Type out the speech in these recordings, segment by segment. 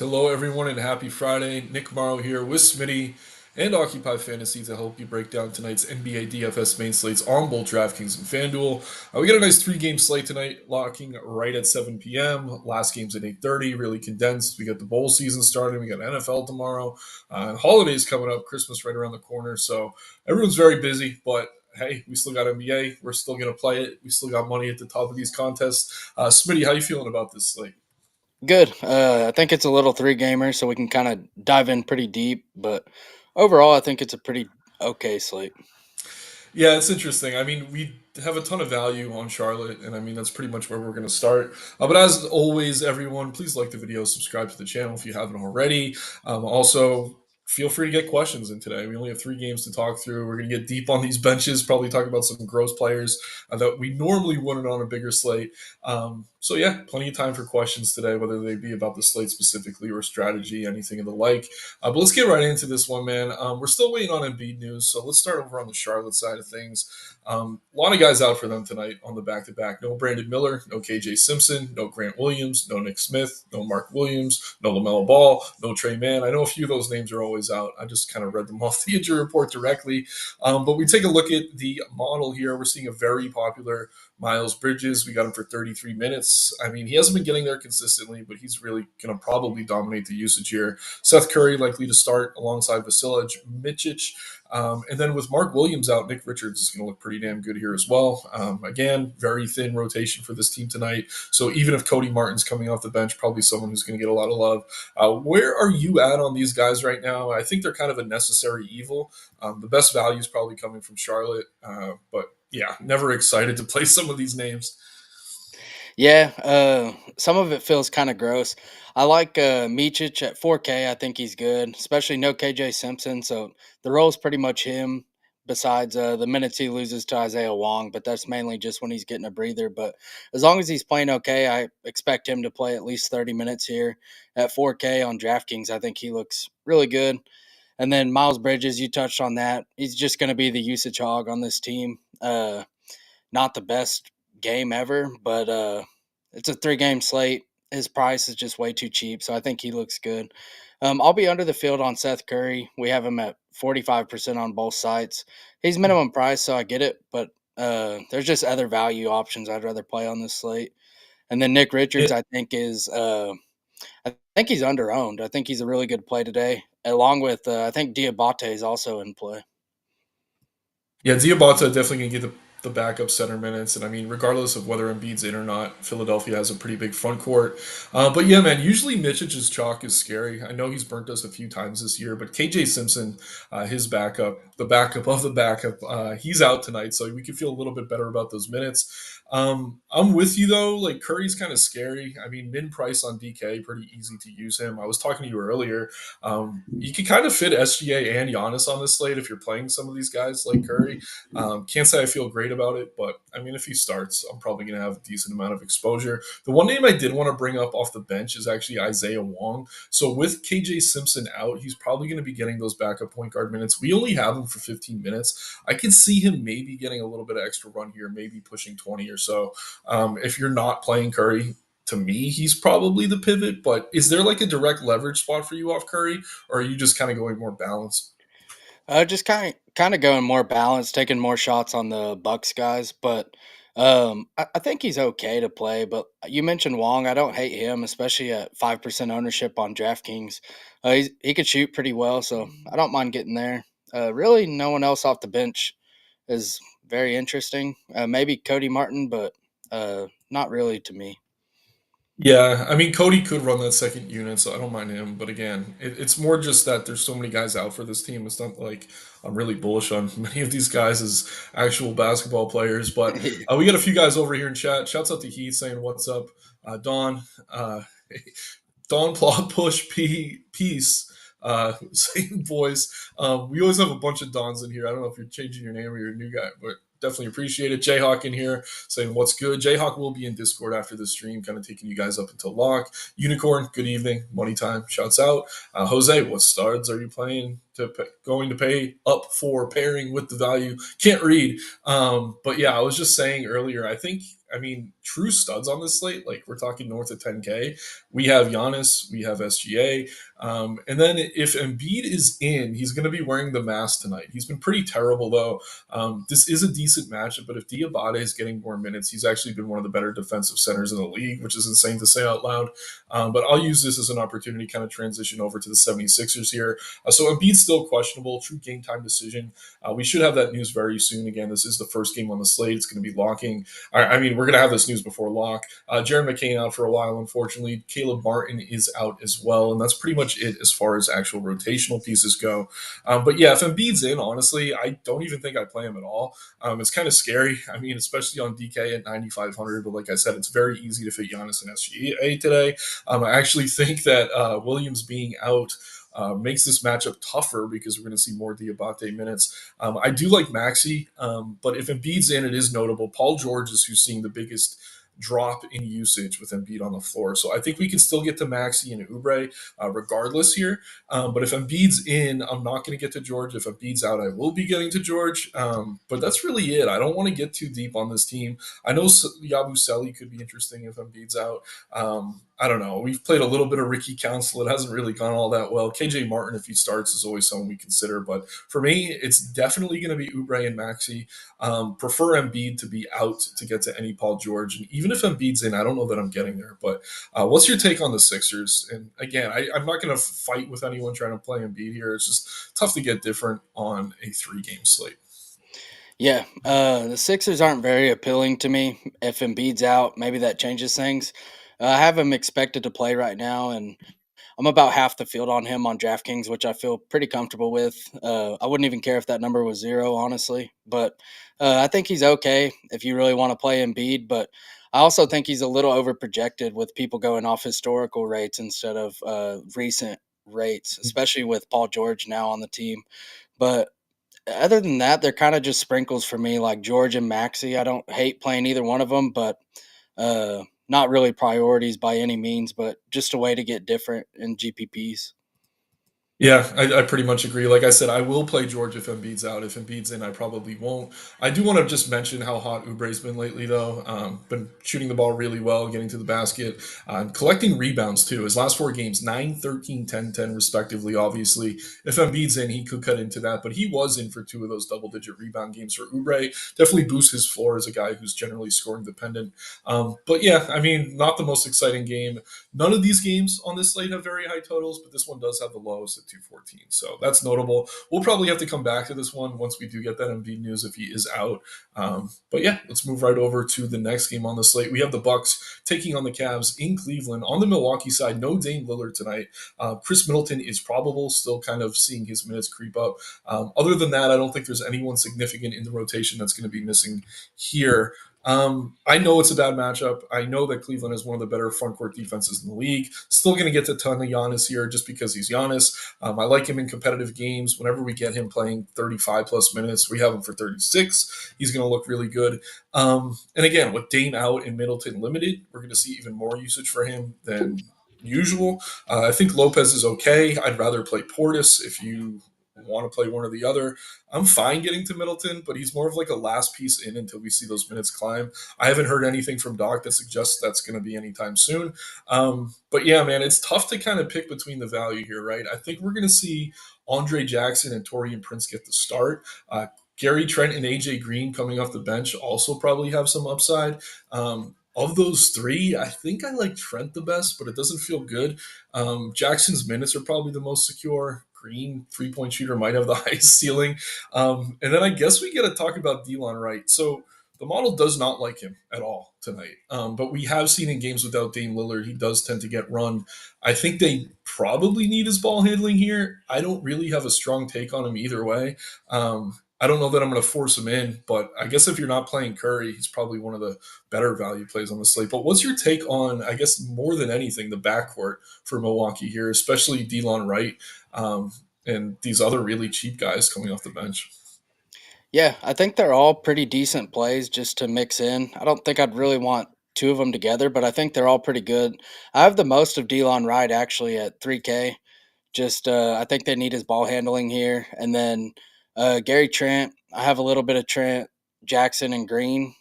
Hello, everyone, and happy Friday. Nick Marro here with Smitty and Occupy Fantasy to help you break down tonight's NBA DFS main slates on both DraftKings and FanDuel. We got a nice three-game slate tonight, locking right at 7 p.m. Last game's at 8:30, really condensed. We got the bowl season starting. We got NFL tomorrow. Holidays coming up, Christmas right around the corner. So everyone's very busy, but hey, we still got NBA. We're still going to play it. We still got money at the top of these contests. Smitty, how you feeling about this slate? Good. I think it's a little three gamer, so we can kind of dive in pretty deep. But overall, I think it's a pretty okay slate. Yeah, it's interesting. I mean, we have a ton of value on Charlotte, and I mean, that's pretty much where we're going to start. But as always, everyone, please like the video, subscribe to the channel if you haven't already. Also, feel free to get questions in today. We only have three games to talk through. We're going to get deep on these benches, probably talk about some gross players that we normally wouldn't on a bigger slate. So, yeah, plenty of time for questions today, whether they be about the slate specifically or strategy, anything of the like. But let's get right into this one, man. We're still waiting on Embiid news, so let's start over on the Charlotte side of things. A lot of guys out for them tonight on the back-to-back. No Brandon Miller, no KJ Simpson, no Grant Williams, no Nick Smith, no Mark Williams, no LaMelo Ball, no Trey Mann. I know a few of those names are always out. I just kind of read them off the injury report directly. But we take a look at the model here. We're seeing a very popular Miles Bridges. We got him for 33 minutes. I mean, he hasn't been getting there consistently, but he's really going to probably dominate the usage here. Seth Curry likely to start alongside Vasilij Micic. And then with Mark Williams out, Nick Richards is going to look pretty damn good here as well. Again, very thin rotation for this team tonight. So even if Cody Martin's coming off the bench, probably someone who's going to get a lot of love. Where are you at on these guys right now? I think they're kind of a necessary evil. The best value is probably coming from Charlotte. But yeah, never excited to play some of these names. Yeah, some of it feels kind of gross. I like Micic at 4K. I think he's good, especially no KJ Simpson. So the role's pretty much him. Besides the minutes he loses to Isaiah Wong, but that's mainly just when he's getting a breather. But as long as he's playing okay, I expect him to play at least 30 minutes here at 4K on DraftKings. I think he looks really good. And then Miles Bridges, you touched on that. He's just going to be the usage hog on this team. Not the best game ever, but it's a three-game slate. His price is just way too cheap, so I think he looks good. I'll be under the field on Seth Curry. We have him at 45% on both sites. He's minimum price, so I get it, but there's just other value options I'd rather play on this slate. And then Nick Richards, It, I think he's underowned. I think he's a really good play today, along with I think Diabate is also in play. Yeah, Diabata definitely going to get the backup center minutes. And I mean, regardless of whether Embiid's in or not, Philadelphia has a pretty big front court. But yeah, man, usually Mitch's chalk is scary. I know he's burnt us a few times this year, but KJ Simpson, his backup, the backup of the backup, he's out tonight. So we can feel a little bit better about those minutes. I'm with you though. Like Curry's kind of scary. I mean, min price on DK, pretty easy to use him. I was talking to you earlier. You can kind of fit SGA and Giannis on this slate if you're playing some of these guys like Curry. Can't say I feel great about it, but I mean, if he starts, I'm probably going to have a decent amount of exposure. The one name I did want to bring up off the bench is actually Isaiah Wong. So with KJ Simpson out, he's probably going to be getting those backup point guard minutes. We only have him for 15 minutes. I could see him maybe getting a little bit of extra run here, maybe pushing 20 or so. If you're not playing Curry, to me, he's probably the pivot. But is there like a direct leverage spot for you off Curry, or are you just kind of going more balanced? Just kind of going more balanced, taking more shots on the Bucks guys, but I think he's okay to play. But you mentioned Wong. I don't hate him, especially at 5% ownership on DraftKings. He could shoot pretty well, so I don't mind getting there. Really, no one else off the bench is very interesting. Maybe Cody Martin, but not really to me. Yeah, I mean Cody could run that second unit, so I don't mind him. But again, it's more just that there's so many guys out for this team. It's not like I'm really bullish on many of these guys as actual basketball players. But we got a few guys over here in chat. Shouts out to Heath saying what's up, Don. Don Plot Push Peace. Saying boys. We always have a bunch of Dons in here. I don't know if you're changing your name or you're a new guy, but definitely appreciate it. Jayhawk in here saying what's good. Jayhawk will be in Discord after the stream, kind of taking you guys up until lock. Unicorn, good evening. Money time, shouts out. Jose, what studs are you playing going to pay up for pairing with the value? Can't read. But yeah, I was just saying earlier, I think I mean, true studs on this slate, like we're talking north of 10K. We have Giannis, we have SGA. And then if Embiid is in, he's going to be wearing the mask tonight. He's been pretty terrible, though. This is a decent matchup, but if Diabate is getting more minutes, he's actually been one of the better defensive centers in the league, which is insane to say out loud. But I'll use this as an opportunity to kind of transition over to the 76ers here. So Embiid's still questionable, true game time decision. We should have that news very soon. Again, this is the first game on the slate. It's going to be locking. I mean, we're going to have this news before lock. Jaron McCain out for a while, unfortunately. Caleb Martin is out as well, and that's pretty much it as far as actual rotational pieces go. But yeah, if Embiid's in, honestly, I don't even think I play him at all. It's kind of scary. I mean, especially on DK at 9,500. But like I said, it's very easy to fit Giannis and SGA today. I actually think that Williams being out makes this matchup tougher because we're going to see more Diabate minutes. I do like Maxi, but if Embiid's in, it is notable. Paul George is who's seeing the biggest drop in usage with Embiid on the floor. So I think we can still get to Maxi and Oubre regardless here. But if Embiid's in, I'm not going to get to George. If Embiid's out, I will be getting to George. But that's really it. I don't want to get too deep on this team. I know Yabusele could be interesting if Embiid's out. I don't know. We've played a little bit of Ricky Council. It hasn't really gone all that well. KJ Martin, if he starts, is always someone we consider. But for me, it's definitely going to be Oubre and Maxi. Prefer Embiid to be out to get to any Paul George. And even if Embiid's in, I don't know that I'm getting there. But what's your take on the Sixers? And again, I'm not going to fight with anyone trying to play Embiid here. It's just tough to get different on a 3-game slate. Yeah, the Sixers aren't very appealing to me. If Embiid's out, maybe that changes things. I have him expected to play right now, and I'm about half the field on him on DraftKings, which I feel pretty comfortable with. I wouldn't even care if that number was 0, honestly. But I think he's okay if you really want to play Embiid. But I also think he's a little overprojected with people going off historical rates instead of recent rates, especially with Paul George now on the team. But other than that, they're kind of just sprinkles for me, like George and Maxi. I don't hate playing either one of them, but not really priorities by any means, but just a way to get different in GPPs. Yeah, I pretty much agree. Like I said, I will play George if Embiid's out. If Embiid's in, I probably won't. I do want to just mention how hot Oubre's been lately, though. Been shooting the ball really well, getting to the basket, collecting rebounds, too. His last 4 games, 9, 13, 10, 10, respectively, obviously. If Embiid's in, he could cut into that, but he was in for 2 of those double-digit rebound games for Oubre. Definitely boosts his floor as a guy who's generally scoring dependent. But yeah, I mean, not the most exciting game. None of these games on this slate have very high totals, but this one does have the lowest at 214. So that's notable. We'll probably have to come back to this one once we do get that Embiid news if he is out. But yeah, let's move right over to the next game on the slate. We have the Bucks taking on the Cavs in Cleveland. On the Milwaukee side, no Dame Lillard tonight. Chris Middleton is probable, still kind of seeing his minutes creep up. Other than that, I don't think there's anyone significant in the rotation that's going to be missing here. I know it's a bad matchup. I know that Cleveland is one of the better front court defenses in the league. Still going to get a ton of Giannis here just because he's Giannis. I like him in competitive games. Whenever we get him playing 35 plus minutes, we have him for 36. He's going to look really good. And again, with Dame out and Middleton limited, we're going to see even more usage for him than usual. I think Lopez is okay. I'd rather play Portis if you want to play one or the other. I'm fine getting to Middleton, but he's more of like a last piece in until we see those minutes climb. I haven't heard anything from Doc that suggests that's going to be anytime soon. But yeah, man, it's tough to kind of pick between the value here, right? I think we're going to see Andre Jackson and Torian Prince get the start. Gary Trent and AJ Green coming off the bench also probably have some upside. Of those 3, I think I like Trent the best, but it doesn't feel good. Jackson's minutes are probably the most secure. Green, 3-point shooter, might have the highest ceiling. And then I guess we get to talk about Delon Wright. So the model does not like him at all tonight. But we have seen in games without Dame Lillard, he does tend to get run. I think they probably need his ball handling here. I don't really have a strong take on him either way. I don't know that I'm going to force him in, but I guess if you're not playing Curry, he's probably one of the better value plays on the slate. But what's your take on, I guess, more than anything, the backcourt for Milwaukee here, especially Delon Wright and these other really cheap guys coming off the bench? Yeah, I think they're all pretty decent plays just to mix in. I don't think I'd really want 2 of them together, but I think they're all pretty good. I have the most of Delon Wright actually at 3K. Just I think they need his ball handling here, and then Gary Trent. I have a little bit of Trent, Jackson, and Green.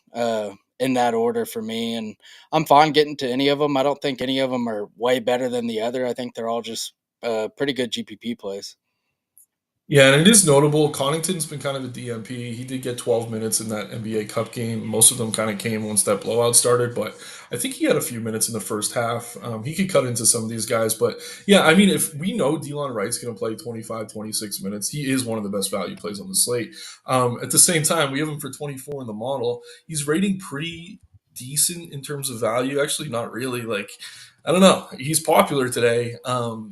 in that order for me, and I'm fine getting to any of them. I don't think any of them are way better than the other. I think they're all just pretty good GPP plays. Yeah, and it is notable. Connaughton's been kind of a DMP. He did get 12 minutes in that NBA Cup game. Most of them kind of came once that blowout started, but I think he had a few minutes in the first half. He could cut into some of these guys, but yeah, I mean, if we know Delon Wright's going to play 25, 26 minutes, he is one of the best value plays on the slate. At the same time, we have him for 24 in the model. He's rating pretty decent in terms of value. Actually, not really. Like, I don't know. He's popular today.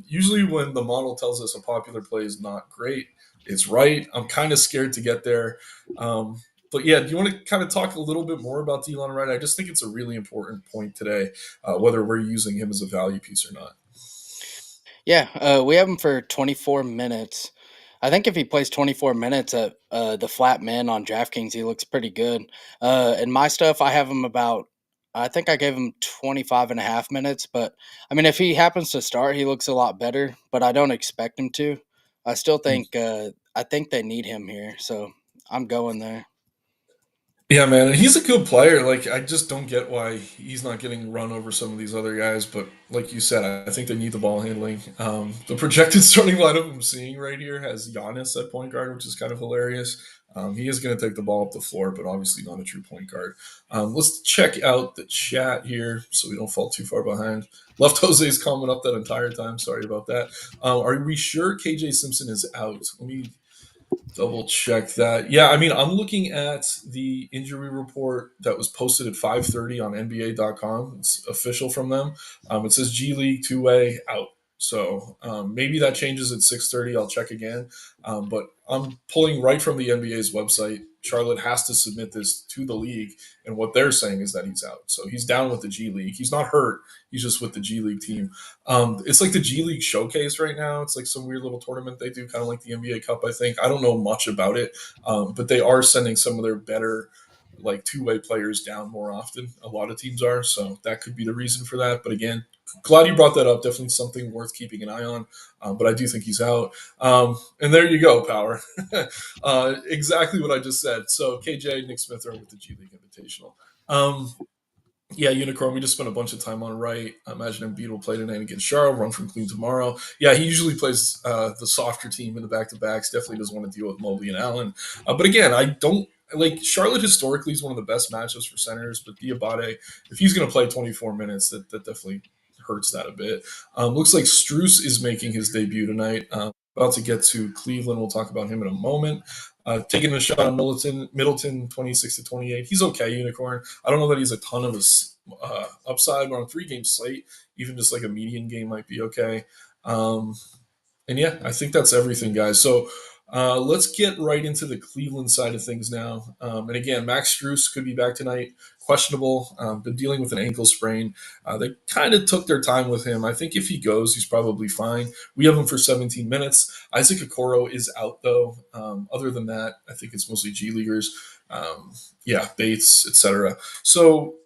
Usually, when the model tells us a popular play is not great, it's right. I'm kind of scared to get there. But yeah, do you want to kind of talk a little bit more about Delon Wright? I just think it's a really important point today, whether we're using him as a value piece or not. Yeah, we have him for 24 minutes. I think if he plays 24 minutes at the flat man on DraftKings, he looks pretty good. In my stuff, I have him about, I think I gave him 25 and a half minutes. But I mean, if he happens to start, he looks a lot better, but I don't expect him to. I still I think they need him here. So I'm going there. Yeah, man, he's a good player. Like, I just don't get why he's not getting run over some of these other guys. But like you said, I think they need the ball handling. The projected starting lineup I'm seeing right here has Giannis at point guard, which is kind of hilarious. He is going to take the ball up the floor, but obviously not a true point guard. Let's check out the chat here so we don't fall too far behind. Left Jose's comment up that entire time. Sorry about that. Are we sure KJ Simpson is out? Let me double check that. Yeah, I mean, I'm looking at the injury report that was posted at 5:30 on NBA.com. It's official from them. It says G League two way out. So maybe that changes at 6:30. I'll check again. But I'm pulling right from the NBA's website. Charlotte has to submit this to the league, and what they're saying is that he's out. So he's down with the G League. He's not hurt. He's just with the G League team. It's like the G League Showcase right now. It's like some weird little tournament they do, kind of like the NBA Cup. I think I don't know much about it, but they are sending some of their better, like two-way players down more often. A lot of teams are, so that could be the reason for that. But again, glad you brought that up. Definitely something worth keeping an eye on. But I do think he's out. And there you go, Power. Exactly what I just said. So KJ, Nick Smith are with the G League Invitational. Um, yeah, Unicorn. We just spent a bunch of time on right. I imagine Embiid will play tonight against Charles. Run from clean tomorrow. Yeah, he usually plays the softer team in the back to backs. Definitely doesn't want to deal with Mobley and Allen. But again, I don't like Charlotte. Historically, is one of the best matchups for centers. But Diabate, if he's going to play 24 minutes, that definitely hurts that a bit. Looks like Struess is making his debut tonight. About to get to Cleveland. We'll talk about him in a moment. Taking a shot on Middleton, 26 to 28. He's okay, Unicorn. I don't know that he's a ton of a upside, but on a 3 game slate, even just like a median game might be okay. Um, and yeah, I think that's everything, guys. So let's get right into the Cleveland side of things now. And again, Max Struess could be back tonight. Questionable. Been dealing with an ankle sprain. They kind of took their time with him. I think if he goes, he's probably fine. We have him for 17 minutes. Isaac Okoro is out, though. Other than that, I think it's mostly G Leaguers. Yeah, Bates, etc. So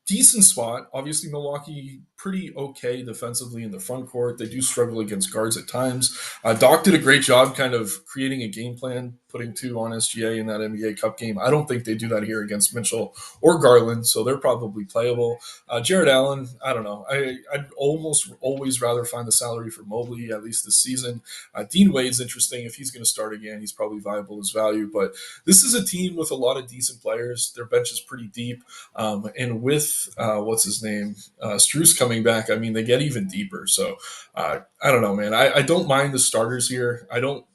decent spot. Obviously, Milwaukee pretty okay defensively in the front court. They do struggle against guards at times. Doc did a great job kind of creating a game plan, putting 2 on SGA in that NBA Cup game. I don't think they do that here against Mitchell or Garland, so they're probably playable. Jared Allen, I don't know. I'd almost always rather find the salary for Mobley, at least this season. Dean Wade's interesting. If he's going to start again, he's probably viable as value. But this is a team with a lot of decent players. Their bench is pretty deep. And with what's his name, Struess coming back, I mean, they get even deeper. So I don't know, man. I don't mind the starters here. I don't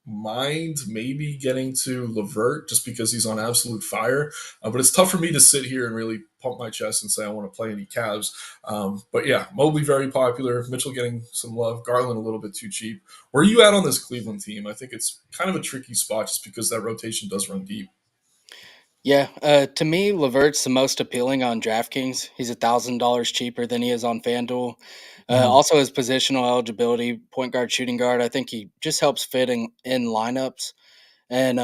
mind maybe getting to Levert just because he's on absolute fire. But it's tough for me to sit here and really pump my chest and say I want to play any Cavs. But yeah, Mobley very popular. Mitchell getting some love. Garland a little bit too cheap. Where are you at on this Cleveland team? I think it's kind of a tricky spot just because that rotation does run deep. Yeah, to me, Levert's the most appealing on DraftKings. He's $1,000 cheaper than he is on FanDuel. Mhm. Also, his positional eligibility, point guard, shooting guard, I think he just helps fit in lineups. And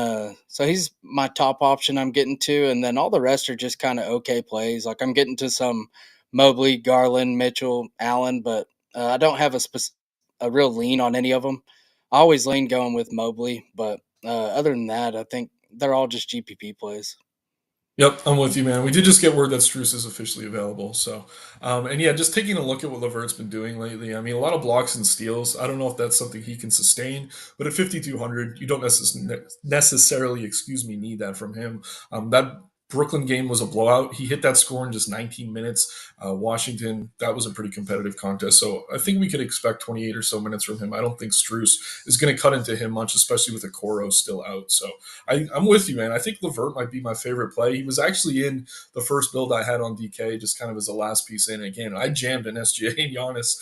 so he's my top option I'm getting to. And then all the rest are just kind of okay plays. Like I'm getting to some Mobley, Garland, Mitchell, Allen, but I don't have a real lean on any of them. I always lean going with Mobley, but other than that, I think they're all just GPP plays. Yep, I'm with you, man. We did just get word that Struce is officially available. So, and yeah, just taking a look at what Levert's been doing lately. I mean, a lot of blocks and steals. I don't know if that's something he can sustain, but at 5,200, you don't necessarily, excuse me, need that from him. That Brooklyn game was a blowout. He hit that score in just 19 minutes. Washington, that was a pretty competitive contest. So I think we could expect 28 or so minutes from him. I don't think Struce is going to cut into him much, especially with Okoro still out. So I'm with you, man. I think Levert might be my favorite play. He was actually in the first build I had on DK, just kind of as a last piece in. Again, I jammed an SGA and Giannis.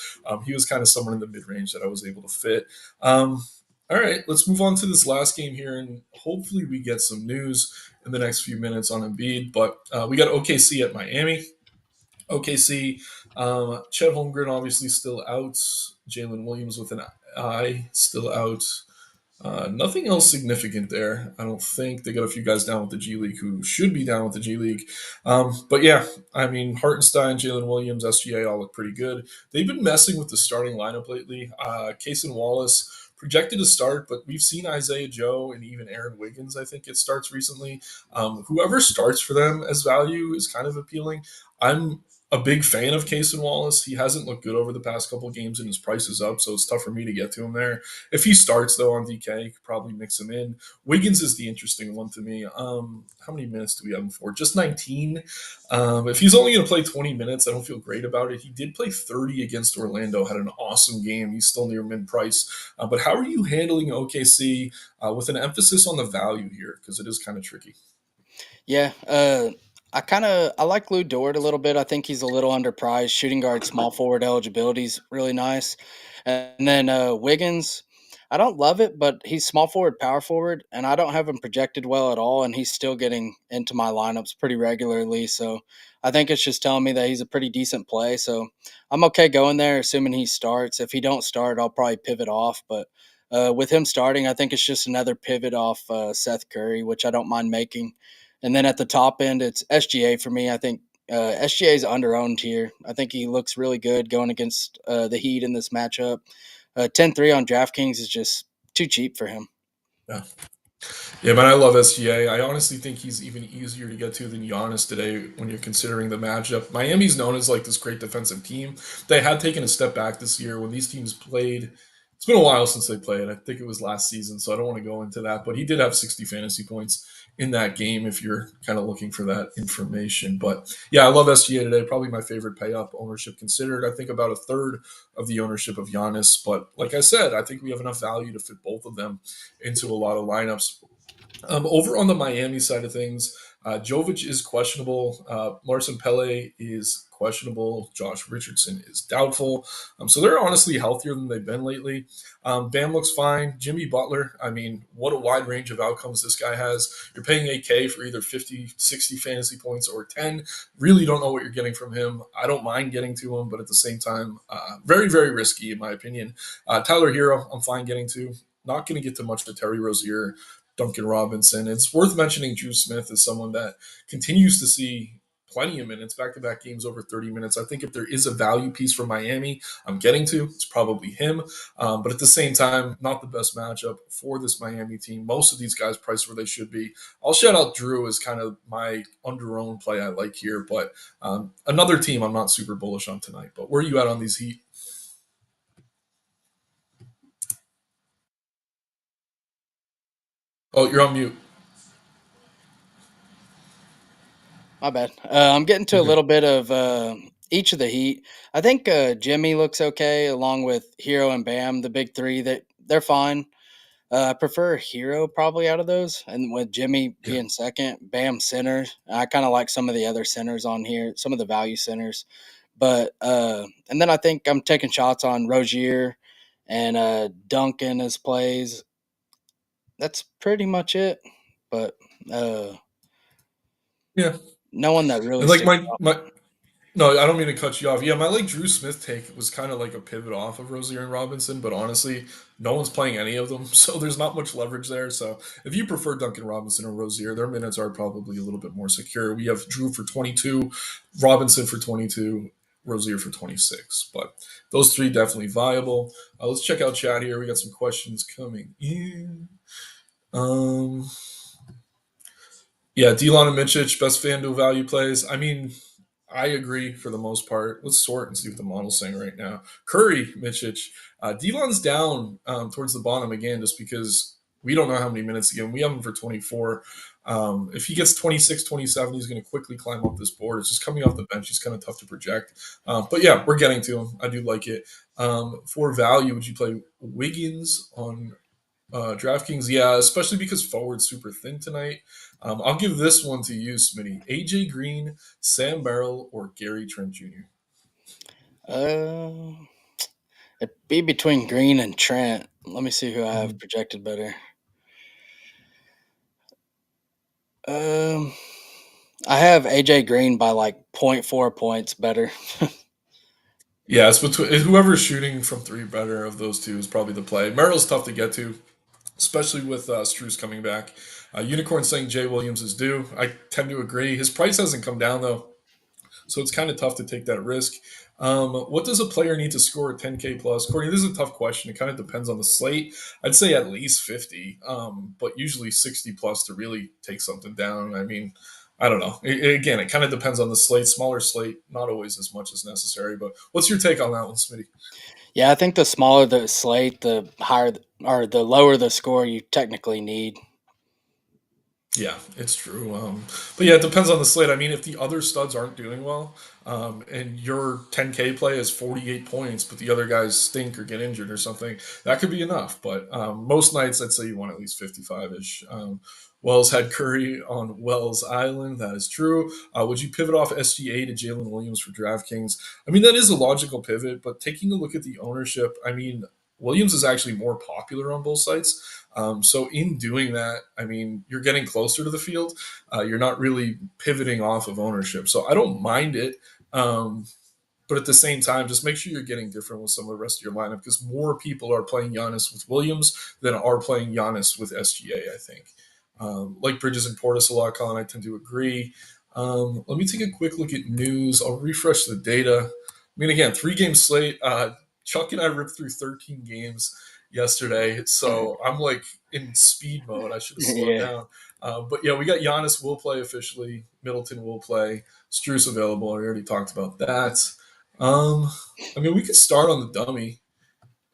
He was kind of somewhere in the mid range that I was able to fit. All right, let's move on to this last game here, and hopefully we get some news in the next few minutes on Embiid. But we got OKC at Miami. OKC, Chet Holmgren obviously still out. Jalen Williams with an eye still out. Nothing else significant there. I don't think they got a few guys down with the G League who should be down with the G League. But yeah, I mean, Hartenstein, Jalen Williams, SGA all look pretty good. They've been messing with the starting lineup lately. Case and Wallace projected to start, but we've seen Isaiah Joe and even Aaron Wiggins, I think, get starts recently. Whoever starts for them as value is kind of appealing. I'm a big fan of Case and Wallace. He hasn't looked good over the past couple of games, and his price is up, so it's tough for me to get to him there. If he starts though on DK, you could probably mix him in. Wiggins is the interesting one to me. How many minutes do we have him for? Just 19. If he's only going to play 20 minutes, I don't feel great about it. He did play 30 against Orlando, had an awesome game. He's still near mid price. But how are you handling OKC with an emphasis on the value here? Because it is kind of tricky. Yeah, I like Lou Dort a little bit. I think he's a little underpriced. Shooting guard, small forward eligibility is really nice. And then Wiggins, I don't love it, but he's small forward, power forward, and I don't have him projected well at all. And he's still getting into my lineups pretty regularly. So I think it's just telling me that he's a pretty decent play. So I'm okay going there, assuming he starts. If he don't start, I'll probably pivot off. But with him starting, I think it's just another pivot off Seth Curry, which I don't mind making. And then at the top end, it's SGA for me. I think SGA is under owned here. I think he looks really good going against the Heat in this matchup. 10-3 on DraftKings is just too cheap for him. Yeah. Yeah, man, I love SGA. I honestly think he's even easier to get to than Giannis today when you're considering the matchup. Miami's known as like this great defensive team. They had taken a step back this year when these teams played. It's been a while since they played. I think it was last season, so I don't want to go into that. But he did have 60 fantasy points in that game if you're kind of looking for that information. But yeah, I love SGA today. Probably my favorite pay up, ownership considered. I think about a third of the ownership of Giannis. But like I said, I think we have enough value to fit both of them into a lot of lineups. Over on the Miami side of things, Jovic is questionable. Larson Pele is questionable. Josh Richardson is doubtful. So they're honestly healthier than they've been lately. Bam looks fine. Jimmy Butler, I mean, what a wide range of outcomes this guy has. You're paying 8K for either 50, 60 fantasy points or 10. Really don't know what you're getting from him. I don't mind getting to him, but at the same time, very, very risky in my opinion. Tyler Hero, I'm fine getting to. Not going to get to much to Terry Rozier, Duncan Robinson. It's worth mentioning Drew Smith as someone that continues to see plenty of minutes, back to back games over 30 minutes. I think if there is a value piece for Miami, I'm getting to, it's probably him. But at the same time, not the best matchup for this Miami team. Most of these guys priced where they should be. I'll shout out Drew as kind of my under-owned play I like here. But another team I'm not super bullish on tonight. But where are you at on these Heat? Oh, you're on mute. My bad. I'm getting to You're a good. little bit of each of the Heat. I think Jimmy looks okay, along with Hero and Bam, the big three. That they're fine. I prefer Hero probably out of those, and with Jimmy Yeah. being second, Bam center. I kind of like some of the other centers on here, some of the value centers. But and then I think I'm taking shots on Rozier and Duncan as plays. That's pretty much it. But uh, Yeah. no one that really And like sticks my out. my no, I don't mean to cut you off. Yeah, my like Drew Smith take was kind of like a pivot off of Rozier and Robinson, but honestly, no one's playing any of them, so there's not much leverage there. So if you prefer Duncan Robinson or Rozier, their minutes are probably a little bit more secure. We have Drew for 22, Robinson for 22, Rozier for 26, but those three definitely viable. Let's check out chat here. We got some questions coming in. Um, Yeah, Delon and Mitchich, best FanDuel value plays. I mean, I agree for the most part. Let's sort and see what the model's saying right now. Curry, Mitchich. Delon's down towards the bottom again just because we don't know how many minutes again. We have him for 24. If he gets 26, 27, he's going to quickly climb up this board. It's just coming off the bench. He's kind of tough to project. But yeah, we're getting to him. I do like it. For value, would you play Wiggins on DraftKings? Yeah, especially because forward's super thin tonight. I'll give this one to you, Smitty. AJ Green, Sam Merrill, or Gary Trent Jr. Uh, it'd be between Green and Trent. Let me see who I have Mhm. projected better. Um, I have AJ Green by like zero point 0.4 points better. Yeah, it's between whoever's shooting from three better of those two is probably the play. Merrill's tough to get to, especially with Struce coming back. Unicorn saying Jay Williams is due. I tend to agree. His price hasn't come down though, so it's kind of tough to take that risk. What does a player need to score at 10K plus? Courtney, this is a tough question. It kind of depends on the slate. I'd say at least 50, but usually 60 plus to really take something down. I mean, I don't know. Again, it kind of depends on the slate. Smaller slate, not always as much as necessary. But what's your take on that one, Smitty? Yeah, I think the smaller the slate, the higher or the lower the score you technically need. Yeah, it's true. But yeah, it depends on the slate. I mean, if the other studs aren't doing well, and your 10K play is 48 points, but the other guys stink or get injured or something, that could be enough. But most nights, I'd say you want at least 55 ish. Wells had Curry on Wells Island. That is true. Would you pivot off SGA to Jalen Williams for DraftKings? I mean, that is a logical pivot, but taking a look at the ownership, I mean, Williams is actually more popular on both sites. So in doing that, I mean, you're getting closer to the field. You're not really pivoting off of ownership. So I don't mind it. Um, but at the same time, just make sure you're getting different with some of the rest of your lineup because more people are playing Giannis with Williams than are playing Giannis with SGA, I think. Like Bridges and Portis a lot, Colin, I tend to agree. Let me take a quick look at news. I'll refresh the data. I mean, again, 3 game slate. Chuck and I ripped through 13 games yesterday, so I'm like in speed mode. I should have slowed Yeah. down. But yeah, we got Giannis will play officially. Middleton will play. Struce available. I already talked about that. Um, I mean, we could start on the dummy,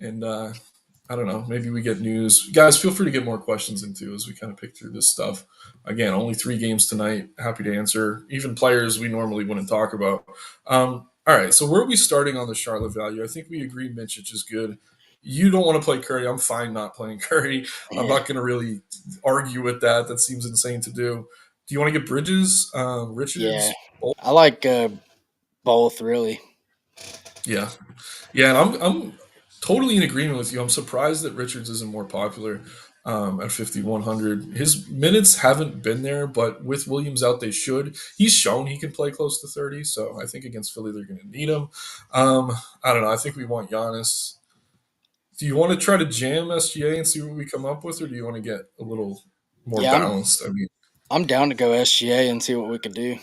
and I don't know. Maybe we get news. Guys, feel free to get more questions into as we kind of pick through this stuff. Again, only 3 games tonight. Happy to answer. Even players we normally wouldn't talk about. All right, so where are we starting on the Charlotte value? I think we agree Mitchich is good. You don't want to play Curry. I'm fine not playing Curry. I'm Yeah. not going to really argue with that. That seems insane to do. Do you want to get Bridges, Yeah. Richards? I like both really. Yeah, yeah, and I'm totally in agreement with you. I'm surprised that Richards isn't more popular at 5,100. His minutes haven't been there, but with Williams out, they should. He's shown he can play close to 30, so I think against Philly they're going to need him. Um, I don't know. I think we want Giannis. Do you want to try to jam SGA and see what we come up with, or do you want to get a little more Yeah, balanced? I mean, I'm down to go SGA and see what we could do.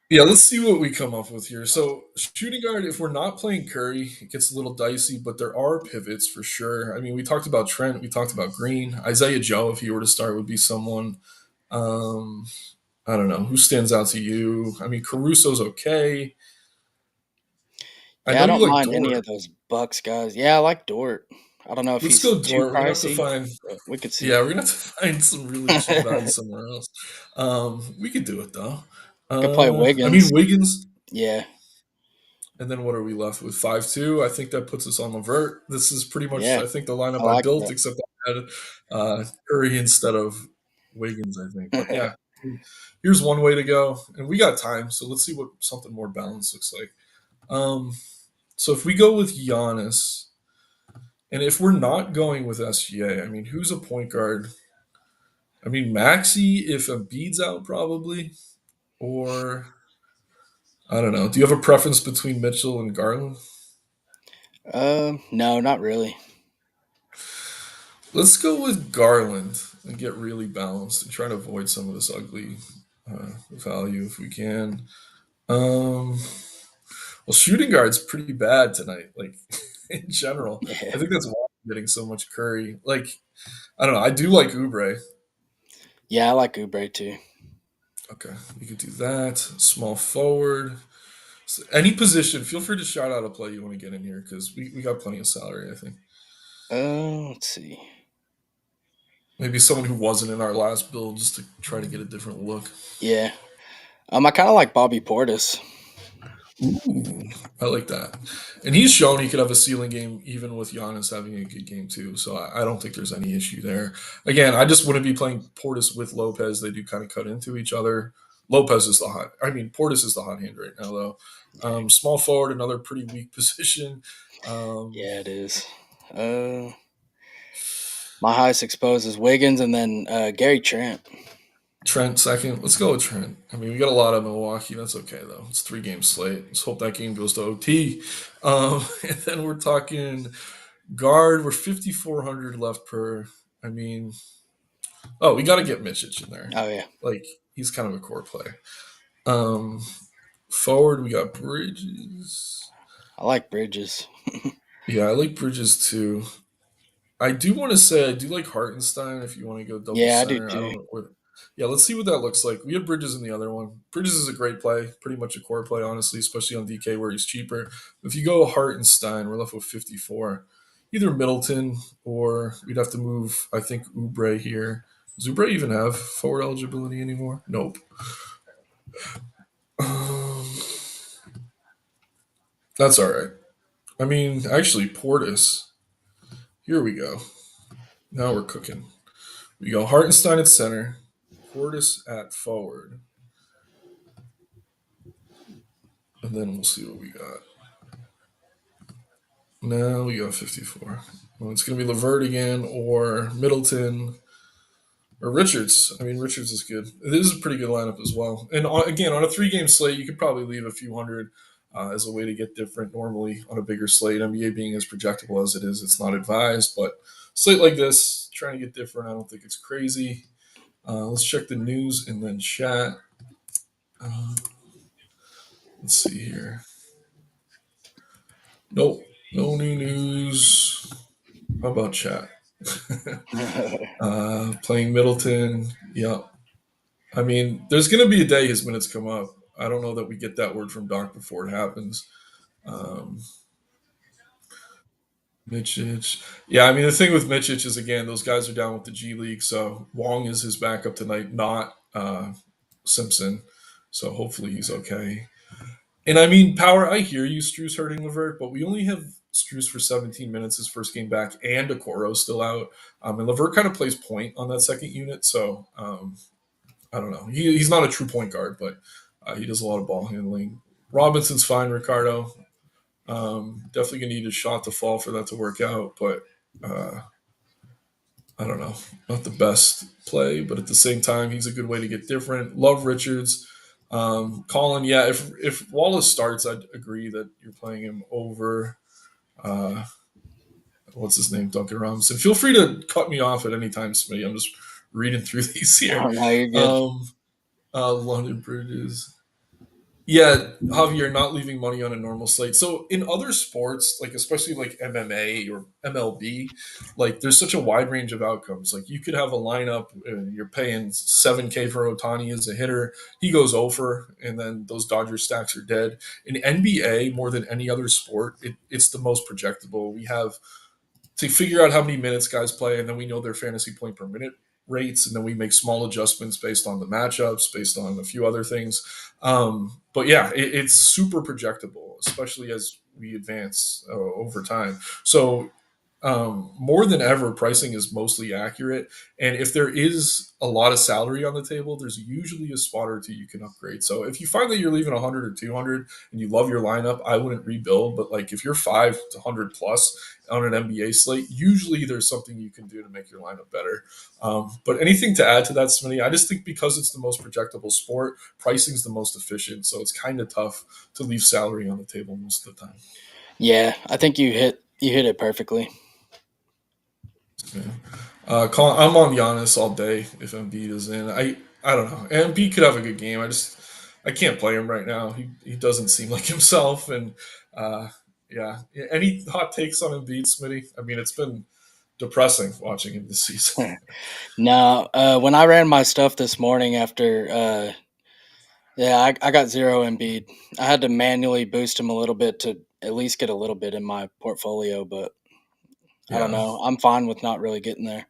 yeah, let's see what we come up with here. So, shooting guard, if we're not playing Curry, it gets a little dicey, but there are pivots for sure. I mean, we talked about Trent, we talked about Green. Isaiah Joe, if he were to start, would be someone. Um, I don't know. Who stands out to you? I mean, Caruso's okay. I Yeah, know I you don't like mind any Dort. of those Bucks guys. Yeah, I like Dort. I don't know if Let's he's go too Dort. We're gonna have to pricey, find. but we could Yeah, see. we're gonna have to find some really cheap value somewhere else. We could do it though. Could play I mean Wiggins. Wiggins. Yeah, And then what are we left with? 5-2. I think that puts us on the vert. This is pretty much, yeah, I think, the I lineup I like built, that. except I had Curry instead of Wiggins, I think. But yeah, here's one way to go. And we got time, so let's see what something more balanced looks like. Um, so if we go with Giannis, and if we're not going with SGA, I mean, who's a point guard? I mean, Maxi, if Embiid's out, probably. Or, I don't know. Do you have a preference between Mitchell and Garland? No, not really. Let's go with Garland and get really balanced and try to avoid some of this ugly value if we can. Um, well, shooting guard's pretty bad tonight, like in general. Yeah, I think that's why I'm getting so much Curry. Like, I don't know. I do like Oubre. yeah, I like Oubre too. Okay, you could do that. Small forward. So any position, feel free to shout out a play you want to get in here because we got plenty of salary, I think. Let's see. Maybe someone who wasn't in our last build just to try to get a different look. Yeah. I kind of like Bobby Portis. Ooh, I like that. And he's shown he could have a ceiling game even with Giannis having a good game too. So I don't think there's any issue there. Again, I just wouldn't be playing Portis with Lopez. They do kind of cut into each other. Lopez is the hot. I mean, Portis is the hot hand right now though. Small forward, another pretty weak position. Um, Yeah, it is. Uh, my highest exposed is Wiggins, and then Gary Trent. Trent second. Let's go with Trent. I mean, we got a lot of Milwaukee. That's okay though. It's 3 game slate. Let's hope that game goes to OT. And then we're talking guard. We're 5,400 left per. I mean, oh, we got to get Mitchich in there. Oh yeah, Like he's kind of a core play. Um, Forward, we got Bridges. I like Bridges. Yeah, I like Bridges too. I do want to say I do like Hartenstein if you want to go double Yeah, I do center. I too. don't know where. Yeah, let's see what that looks like. We have Bridges in the other one. Bridges is a great play, pretty much a core play, honestly, especially on DK where he's cheaper. If you go Hartenstein, we're left with 54. Either Middleton or we'd have to move, I think, Oubre here. Does Oubre even have forward eligibility anymore? Nope. Um, that's all right. I mean, actually, Portis. Here we go. Now we're cooking. We go Hartenstein at center, Portis at forward, and then we'll see what we got. Now we got 54. Well, it's going to be Levert again or Middleton or Richards. I mean, Richards is good. It is a pretty good lineup as well. And again, on a 3 game slate, you could probably leave a few hundred as a way to get different. Normally, on a bigger slate, NBA being as projectable as it is, it's not advised. But slate like this, trying to get different, I don't think it's crazy. Let's check the news and then chat. Uh, let's see here. Nope, no new news. How about chat? Playing Middleton. Yeah. I mean, there's going to be a day his minutes come up. I don't know that we get that word from Doc before it happens. Um, Mitchich. Yeah, I mean, the thing with Mitchich is, again, those guys are down with the G League. So Wong is his backup tonight, not Simpson. So hopefully he's okay. And I mean, Power, I hear you, Struce hurting Levert, but we only have Struce for 17 minutes his first game back, and Okoro's still out. And Levert kind of plays point on that second unit, so I don't know. He's not a true point guard, but he does a lot of ball handling. Robinson's fine, Ricardo. Definitely going to need a shot to fall for that to work out, but uh, I don't know. Not the best play, but at the same time, he's a good way to get different. Love Richards. Colin, yeah, if Wallace starts, I'd agree that you're playing him over. Uh, what's his name? Duncan Robinson. Feel free to cut me off at any time, Smitty. I'm just reading through these here. Oh no, you're good. Um, London Bridges. Yeah, Javier, not leaving money on a normal slate. So in other sports, like especially like MMA or MLB, like there's such a wide range of outcomes. Like you could have a lineup and you're paying 7K for Otani as a hitter. He goes over, and then those Dodger stacks are dead. In NBA, more than any other sport, it's the most projectable. We have to figure out how many minutes guys play, and then we know their fantasy point per minute rates, and then we make small adjustments based on the matchups, based on a few other things. But yeah, it's super projectable, especially as we advance over time. So more than ever, pricing is mostly accurate. And if there is a lot of salary on the table, there's usually a spot or two you can upgrade. So if you find that you're leaving 100 or 200 and you love your lineup, I wouldn't rebuild. But like if you're 500 plus on an NBA slate, usually there's something you can do to make your lineup better. But anything to add to that, Smitty? I just think because it's the most projectable sport, pricing's the most efficient. So it's kind of tough to leave salary on the table most of the time. Yeah, I think you hit it perfectly. Yeah. Colin, I'm on Giannis all day if Embiid is in. I don't know. Embiid could have a good game. I can't play him right now. He doesn't seem like himself. And yeah, any hot takes on Embiid, Smitty? I mean, it's been depressing watching him this season. Now, when I ran my stuff this morning after Yeah, I got 0 Embiid. I had to manually boost him a little bit to at least get a little bit in my portfolio, but I don't Yeah, know. I'm fine with not really getting there.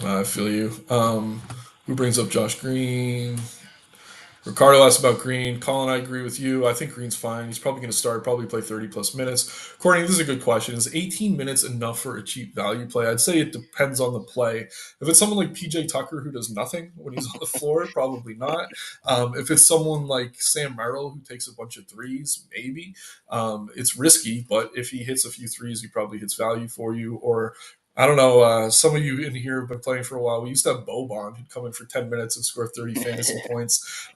I feel you. Who brings up Josh Green? Ricardo asked about Green. Colin, I agree with you. I think Green's fine. He's probably going to start, probably play 30 plus minutes. Courtney, this is a good question. Is 18 minutes enough for a cheap value play? I'd say it depends on the play. If it's someone like PJ Tucker who does nothing when he's on the floor, probably not. If it's someone like Sam Merrill who takes a bunch of threes, maybe. It's risky, but if he hits a few threes, he probably hits value for you. Or I don't know. Some of you in here have been playing for a while. We used to have Boban who'd come in for 10 minutes and score 30 fantasy points.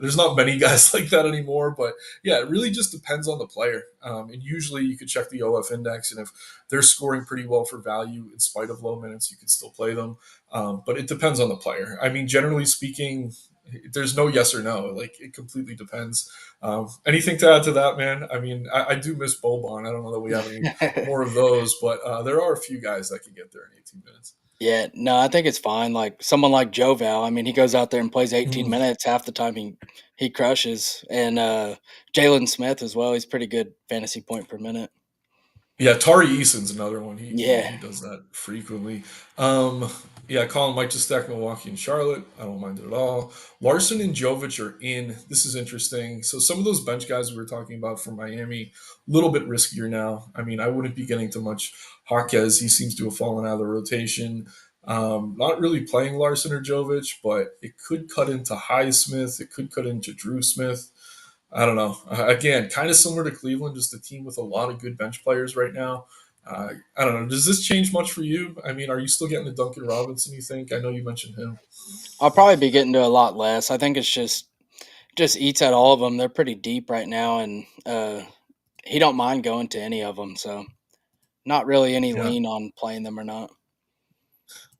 There's not many guys like that anymore, but yeah, it really just depends on the player. And usually you could check the OF index, and if they're scoring pretty well for value in spite of low minutes, you can still play them. But it depends on the player. I mean, generally speaking, there's no yes or no. Like it completely depends. Anything to add to that, man? I mean, I do miss Boban. I don't know that we have any more of those, but there are a few guys that can get there in 18 minutes. Yeah, no, I think it's fine. Like someone like Joe Val, I mean, he goes out there and plays 18 Mm. minutes half the time. He crushes, and Jalen Smith as well. He's pretty good fantasy point per minute. Yeah, Tari Eason's another one. Yeah, He does that frequently. Um, yeah, Colin might just stack Milwaukee and Charlotte. I don't mind it at all. Larson and Jovic are in. This is interesting. So some of those bench guys we were talking about from Miami, a little bit riskier now. I mean, I wouldn't be getting too much Jaquez. He seems to have fallen out of the rotation. Not really playing Larson or Jovic, but it could cut into Highsmith. It could cut into Drew Smith. I don't know. Again, kind of similar to Cleveland, just a team with a lot of good bench players right now. I don't know. Does this change much for you? I mean, are you still getting the Duncan Robinson? You think? I know you mentioned him. I'll probably be getting to a lot less. I think it's just eats at all of them. They're pretty deep right now, and he don't mind going to any of them. So not really any Yeah. lean on playing them or not.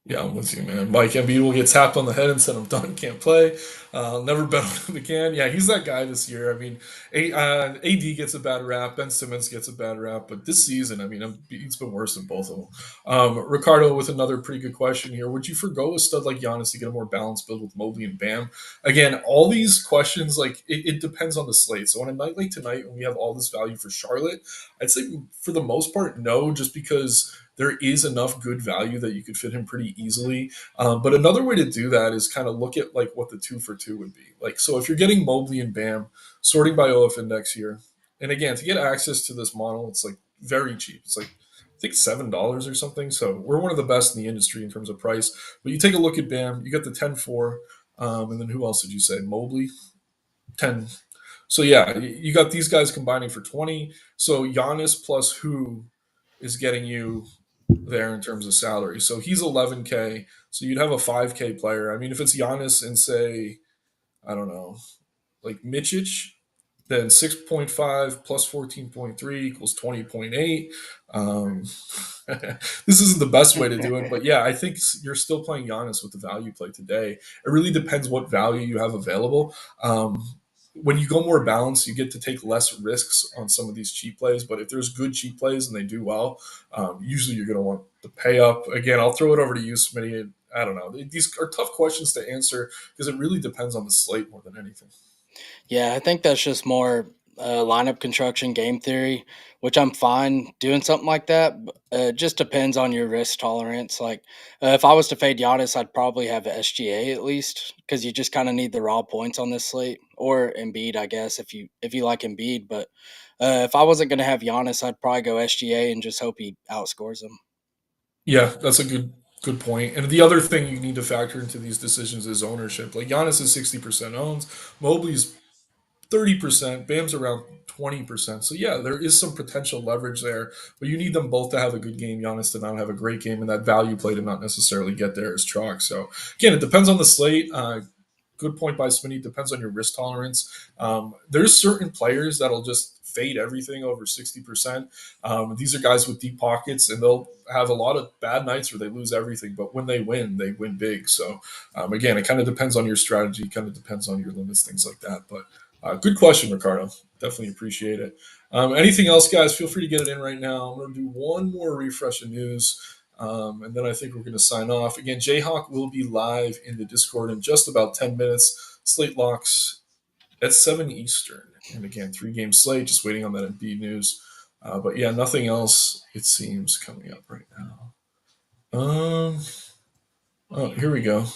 Yeah, I'm with you, man. Mike Embiid will get tapped on the head and said, "I'm done, can't play." Never bet on him again. Yeah, he's that guy this year. I mean, AD gets a bad rap, Ben Simmons gets a bad rap, but this season, I mean, it's been worse than both of them. Ricardo with another pretty good question here: would you forgo a stud like Giannis to get a more balanced build with Mobley and Bam? Again, all these questions, like it depends on the slate. So on a night like tonight, when we have all this value for Charlotte, I'd say for the most part, no, just because there is enough good value that you could fit him pretty easily. But another way to do that is kind of look at like what the 2 for 2 would be. Like, so if you're getting Mobley and Bam, sorting by OF index here, and again, to get access to this model, it's like very cheap. It's like I think $7 or something. So we're one of the best in the industry in terms of price. But you take a look at Bam, you got the 10-4, and then who else did you say? Mobley, 10. So yeah, you got these guys combining for 20. So Giannis plus who is getting you there in terms of salary. So he's 11K. So you'd have a 5K player. I mean, if it's Giannis and say, I don't know, like Mičić, then 6.5 plus 14.3 equals 20.8. Um, this isn't the best way to do it, but yeah, I think you're still playing Giannis with the value play today. It really depends what value you have available. When you go more balanced, you get to take less risks on some of these cheap plays. But if there's good cheap plays and they do well, usually you're going to want to pay up. Again, I'll throw it over to you, Smitty. I don't know. These are tough questions to answer because it really depends on the slate more than anything. Yeah, I think that's just more lineup construction, game theory, which I'm fine doing something like that. It just depends on your risk tolerance. Like, if I was to fade Giannis, I'd probably have SGA at least because you just kind of need the raw points on this slate, or Embiid, I guess, if you like Embiid. But if I wasn't going to have Giannis, I'd probably go SGA and just hope he outscores him. Yeah, that's a good point. And the other thing you need to factor into these decisions is ownership. Like Giannis is 60% owned, Mobley's 30%, Bam's around 20%. So yeah, there is some potential leverage there, but you need them both to have a good game. Giannis to not have a great game, and that value play to not necessarily get there as chalk. So again, it depends on the slate. Good point by Smitty. Depends on your risk tolerance. There's certain players that'll just fade everything over 60%. These are guys with deep pockets, and they'll have a lot of bad nights where they lose everything. But when they win big. So again, it kind of depends on your strategy. Kind of depends on your limits, things like that. But good question, Ricardo. Definitely appreciate it. Anything else, guys? Feel free to get it in right now. I'm going to do one more refresh of news. And then I think we're going to sign off. Again, Jayhawk will be live in the Discord in just about 10 minutes. Slate locks at 7 Eastern. And again, 3 game slate, just waiting on that Embiid news. But yeah, nothing else, it seems, coming up right now. Oh, here we go.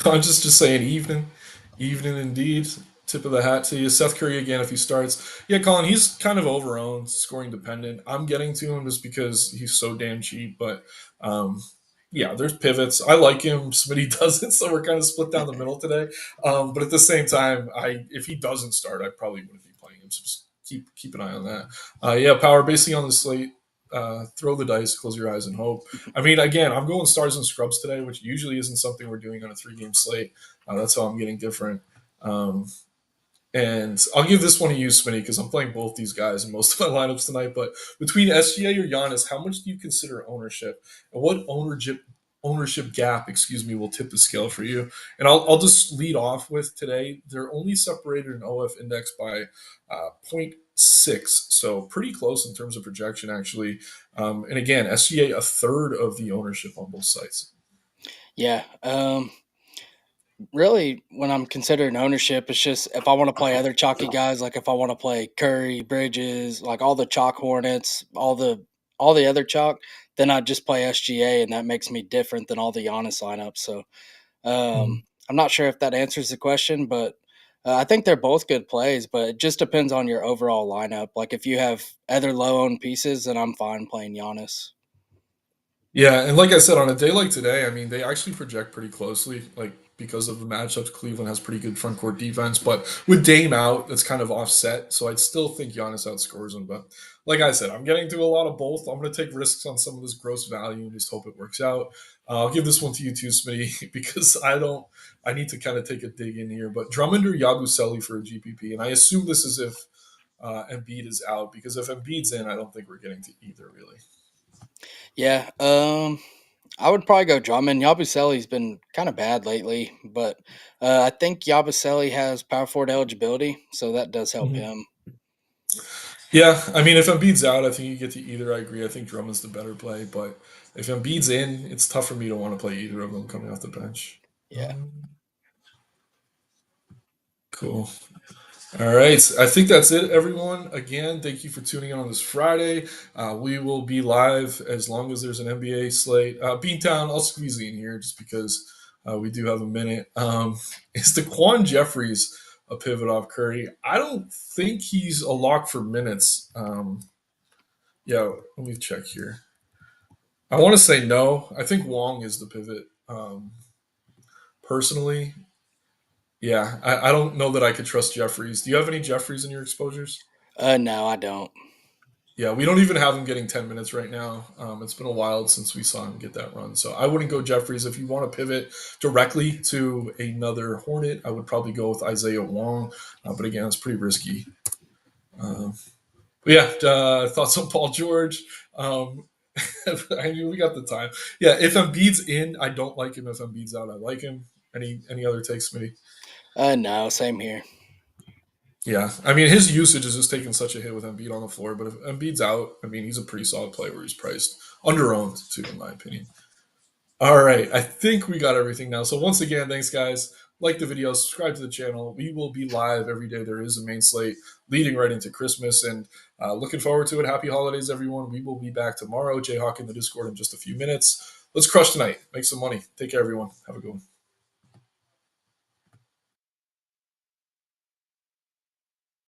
I'm just saying evening. Evening indeed. Tip of the hat to you. Seth Curry again if he starts. Yeah, Colin, he's kind of overowned, scoring dependent. I'm getting to him just because he's so damn cheap. But yeah, there's pivots. I like him. Smitty doesn't, so we're kind of split down the middle today. But at the same time, if he doesn't start, I probably wouldn't be playing him. So just keep an eye on that. Yeah, power basically on the slate. Throw the dice, close your eyes, and hope. I mean, again, I'm going stars and scrubs today, which usually isn't something we're doing on a 3 game slate. That's how I'm getting different. Um, and I'll give this one to you, Smitty, because I'm playing both these guys in most of my lineups tonight. But between SGA or Giannis, how much do you consider ownership? And what ownership gap, will tip the scale for you? And I'll just lead off with today. They're only separated in OF index by zero point 0.6, so pretty close in terms of projection, actually. And again, SGA a third of the ownership on both sites. Yeah. Really, when I'm considering ownership, it's just if I want to play other chalky guys, like if I want to play Curry, Bridges, like all the chalk Hornets, all the other chalk, then I just play SGA, and that makes me different than all the Giannis lineups. So Mhm. I'm not sure if that answers the question, but I think they're both good plays. But it just depends on your overall lineup. Like if you have other low owned pieces, then I'm fine playing Giannis. Yeah, and like I said, on a day like today, I mean, they actually project pretty closely, like because of the matchups. Cleveland has pretty good front court defense, but with Dame out, that's kind of offset. So I'd still think Giannis outscores him. But like I said, I'm getting to a lot of both. I'm going to take risks on some of this gross value and just hope it works out. I'll give this one to you too, Smitty, because I don't. I need to kind of take a dig in here. But Drummond or Yabusele for a GPP, and I assume this is if Embiid is out, because if Embiid's in, I don't think we're getting to either really. Yeah. I would probably go Drummond. Yabusele's been kind of bad lately, but I think Yabusele has power forward eligibility, so that does help Mhm. him. Yeah, I mean, if Embiid's out, I think you get to either. I agree. I think Drummond's the better play, but if Embiid's in, it's tough for me to want to play either of them coming off the bench. Yeah. Cool. All right. I think that's it, everyone. Again, thank you for tuning in on this Friday. We will be live as long as there's an NBA slate. Beantown, I'll squeeze in here just because we do have a minute. Is Daquan Jeffries a pivot off Curry? I don't think he's a lock for minutes. Yeah, let me check here. I want to say no. I think Wong is the pivot. Personally, yeah, I don't know that I could trust Jeffries. Do you have any Jeffries in your exposures? No, I don't. Yeah, we don't even have him getting 10 minutes right now. It's been a while since we saw him get that run. So I wouldn't go Jeffries. If you want to pivot directly to another Hornet, I would probably go with Isaiah Wong. But again, it's pretty risky. Um, but yeah, thoughts on Paul George. Um, I mean, we got the time. Yeah, if Embiid's in, I don't like him. If Embiid's out, I like him. Any other takes, Smitty? No, same here. Yeah, I mean, his usage is just taking such a hit with Embiid on the floor. But if Embiid's out, I mean, he's a pretty solid player where he's priced under owned too, in my opinion. All right, I think we got everything now. So once again, thanks guys. Like the video, subscribe to the channel. We will be live every day. There is a main slate leading right into Christmas, and looking forward to it. Happy holidays, everyone. We will be back tomorrow. Jayhawk in the Discord in just a few minutes. Let's crush tonight. Make some money. Take care, everyone. Have a good one.